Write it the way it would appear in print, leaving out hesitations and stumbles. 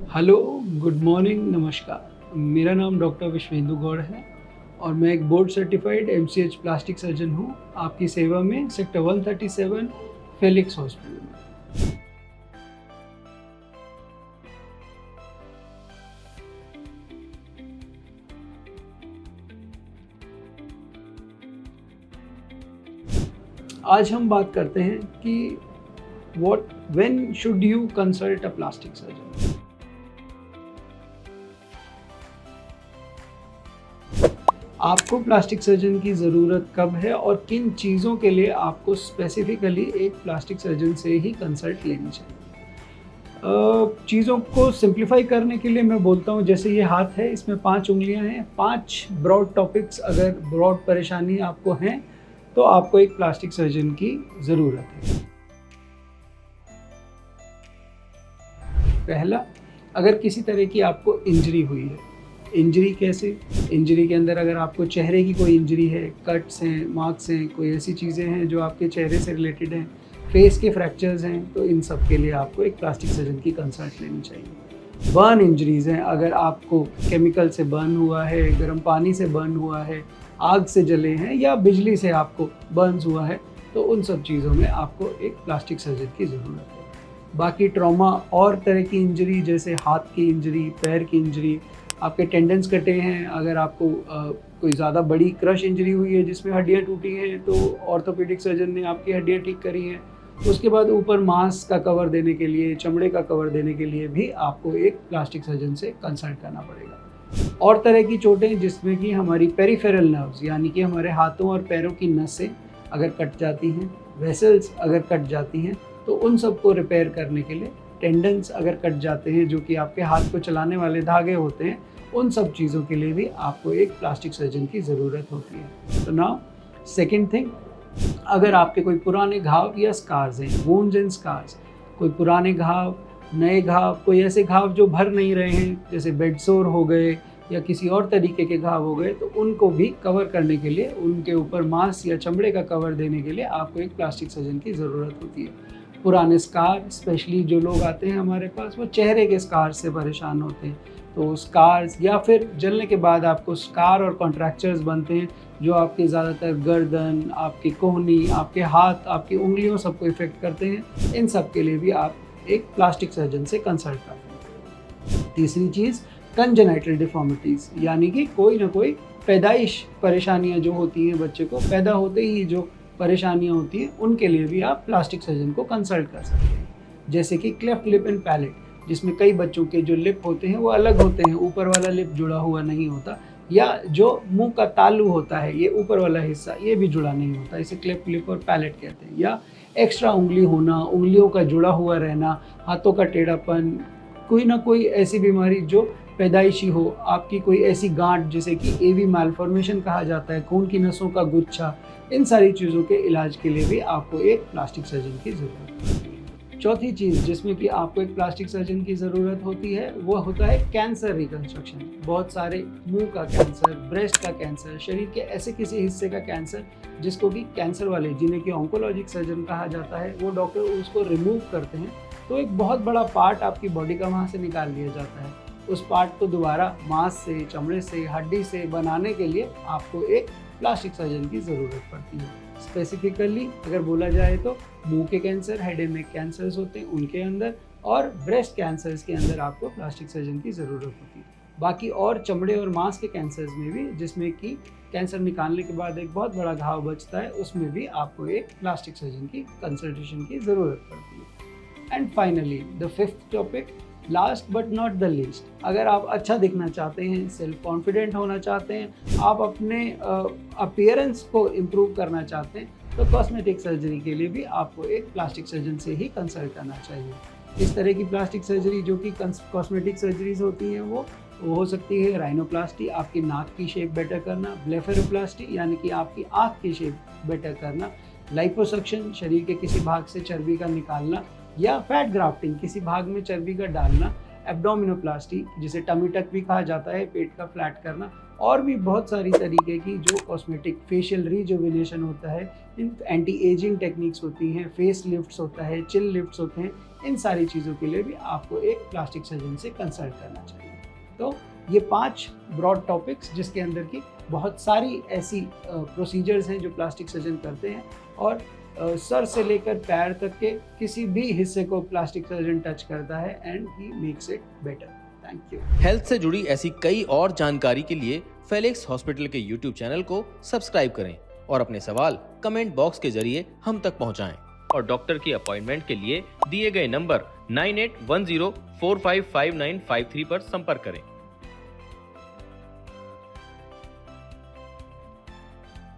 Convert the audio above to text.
Hello, good morning, नमस्कार। मेरा नाम डॉक्टर विश्वेंदु गौड़ है और मैं एक board certified MCH plastic surgeon हूँ, आपकी सेवा में सेक्टर 137 फेलिक्स हॉस्पिटल में। आज हम बात करते हैं कि when should you consult a plastic surgeon. आपको प्लास्टिक सर्जन की ज़रूरत कब है और किन चीज़ों के लिए आपको स्पेसिफिकली एक प्लास्टिक सर्जन से ही कंसल्ट लेनी चाहिए। चीज़ों को सिंप्लीफाई करने के लिए मैं बोलता हूँ, जैसे ये हाथ है, इसमें 5 उंगलियां हैं, 5 ब्रॉड टॉपिक्स अगर ब्रॉड परेशानी आपको हैं तो आपको एक प्लास्टिक सर्जन की ज़रूरत है। पहला, अगर किसी तरह की आपको इंजरी हुई है। इंजरी कैसे? इंजरी के अंदर अगर आपको चेहरे की कोई इंजरी है, कट्स हैं, मार्क्स हैं, कोई ऐसी चीज़ें हैं जो आपके चेहरे से रिलेटेड हैं, फेस के फ्रैक्चर्स हैं, तो इन सब के लिए आपको एक प्लास्टिक सर्जन की कंसल्ट लेनी चाहिए। बर्न इंजरीज़ हैं, अगर आपको केमिकल से बर्न हुआ है, गर्म पानी से बर्न हुआ है, आग से जले हैं या बिजली से आपको बर्न्स हुआ है, तो उन सब चीज़ों में आपको एक प्लास्टिक सर्जन की ज़रूरत है। बाकी ट्रॉमा और तरह की इंजरी, जैसे हाथ की इंजरी, पैर की इंजरी, आपके टेंडन्स कटे हैं, अगर आपको कोई ज़्यादा बड़ी क्रश इंजरी हुई है जिसमें हड्डियाँ टूटी हैं, तो ऑर्थोपेडिक सर्जन ने आपकी हड्डियाँ ठीक करी हैं, उसके बाद ऊपर मांस का कवर देने के लिए, चमड़े का कवर देने के लिए भी आपको एक प्लास्टिक सर्जन से कंसल्ट करना पड़ेगा। और तरह की चोटें जिसमें कि हमारी पेरिफेरल नर्व्स यानी कि हमारे हाथों और पैरों की नसें अगर कट जाती हैं, वेसल्स अगर कट जाती हैं, तो उन सबको रिपेयर करने के लिए, टेंडन्स अगर कट जाते हैं जो कि आपके हाथ को चलाने वाले धागे होते हैं, उन सब चीज़ों के लिए भी आपको एक प्लास्टिक सर्जन की ज़रूरत होती है। तो नाउ सेकंड थिंग, अगर आपके कोई पुराने घाव या स्कार्स हैं, वुंड्स एंड स्कार्स, कोई पुराने घाव, नए घाव, कोई ऐसे घाव जो भर नहीं रहे हैं, जैसे बेड सोर हो गए या किसी और तरीके के घाव हो गए, तो उनको भी कवर करने के लिए, उनके ऊपर मांस या चमड़े का कवर देने के लिए आपको एक प्लास्टिक सर्जन की ज़रूरत होती है। पुराने स्कार, स्पेशली जो लोग आते हैं हमारे पास, वो चेहरे के स्कार से परेशान होते हैं, तो स्कार्स या फिर जलने के बाद आपको स्कार और कॉन्ट्रैक्चर्स बनते हैं जो आपके ज़्यादातर गर्दन, आपकी कोहनी, आपके हाथ, आपकी उंगलियों सबको इफ़ेक्ट करते हैं। इन सब के लिए भी आप एक प्लास्टिक सर्जन से कंसल्ट कर सकते हैं। तीसरी चीज़, कंजेनाइटल डिफॉर्मिटीज़, यानी कि कोई ना कोई पैदाइश परेशानियाँ जो होती हैं, बच्चे को पैदा होते ही जो परेशानियाँ होती हैं, उनके लिए भी आप प्लास्टिक सर्जन को कंसल्ट कर सकते हैं। जैसे कि क्लेफ्ट लिप एंड पैलेट, जिसमें कई बच्चों के जो लिप होते हैं वो अलग होते हैं, ऊपर वाला लिप जुड़ा हुआ नहीं होता, या जो मुंह का तालू होता है, ये ऊपर वाला हिस्सा, ये भी जुड़ा नहीं होता, इसे क्लेफ्ट लिप और पैलेट कहते हैं। या एक्स्ट्रा उंगली होना, उंगलियों का जुड़ा हुआ रहना, हाथों का टेढ़ापन, कोई ना कोई ऐसी बीमारी जो पैदाइशी हो, आपकी कोई ऐसी गांठ जिसे कि एवी मैलफॉर्मेशन कहा जाता है, खून की नसों का गुच्छा, इन सारी चीज़ों के इलाज के लिए भी आपको एक प्लास्टिक सर्जन की ज़रूरत होती है। चौथी चीज़ जिसमें कि आपको एक प्लास्टिक सर्जन की ज़रूरत होती है, वो होता है कैंसर रिकंस्ट्रक्शन। बहुत सारे मुंह का कैंसर, ब्रेस्ट का कैंसर, शरीर के ऐसे किसी हिस्से का कैंसर जिसको कि कैंसर वाले, जिन्हें कि ऑन्कोलॉजिक सर्जन कहा जाता है, वो डॉक्टर उसको रिमूव करते हैं, तो एक बहुत बड़ा पार्ट आपकी बॉडी का वहाँ से निकाल लिया जाता है। उस पार्ट को दोबारा मांस से, चमड़े से, हड्डी से बनाने के लिए आपको एक प्लास्टिक सर्जन की ज़रूरत पड़ती है। स्पेसिफिकली अगर बोला जाए तो मुंह के cancer, head and neck cancers होते हैं उनके अंदर, और ब्रेस्ट कैंसर्स के अंदर आपको प्लास्टिक सर्जन की ज़रूरत होती है। बाकी और चमड़े और मांस के कैंसर्स में भी, जिसमें कि कैंसर निकालने के बाद एक बहुत बड़ा घाव बचता है, उसमें भी आपको एक प्लास्टिक सर्जन की कंसल्टेशन की ज़रूरत पड़ती है। And finally the fifth topic, last but not the least, अगर आप अच्छा दिखना चाहते हैं, सेल्फ कॉन्फिडेंट होना चाहते हैं, आप अपने अपीयरेंस को इम्प्रूव करना चाहते हैं, तो कॉस्मेटिक सर्जरी के लिए भी आपको एक प्लास्टिक सर्जन से ही कंसल्ट करना चाहिए। इस तरह की प्लास्टिक सर्जरी जो कि कॉस्मेटिक सर्जरीज होती हैं, वो हो सकती है राइनोप्लास्टी, आपकी नाक की शेप बेटर करना, ब्लेफेरोप्लास्टी यानी कि आपकी आँख की शेप बेटर करना, लाइपोसक्शन, शरीर के किसी भाग से चर्बी का निकालना, या फैट ग्राफ्टिंग, किसी भाग में चर्बी का डालना, एब्डोमिनोप्लास्टी जिसे टमी टक भी कहा जाता है, पेट का फ्लैट करना, और भी बहुत सारी तरीके की जो कॉस्मेटिक फेशियल रिजुविनेशन होता है, एंटी एजिंग टेक्निक्स होती हैं, फेस लिफ्ट्स होता है, चिल लिफ्ट्स होते हैं, इन सारी चीज़ों के लिए भी आपको एक प्लास्टिक सर्जन से कंसल्ट करना चाहिए। तो ये 5 ब्रॉड टॉपिक्स जिसके अंदर की बहुत सारी ऐसी प्रोसीजर्स हैं जो प्लास्टिक सर्जन करते हैं, और सर से लेकर पैर तक के किसी भी हिस्से को प्लास्टिक सर्जन टच करता है and he makes it better. Thank you. Health से जुड़ी ऐसी कई और जानकारी के लिए फेलिक्स हॉस्पिटल के YouTube चैनल को सब्सक्राइब करें और अपने सवाल कमेंट बॉक्स के जरिए हम तक पहुंचाएं। और डॉक्टर की अपॉइंटमेंट के लिए दिए गए नंबर 9810455953 पर संपर्क करें।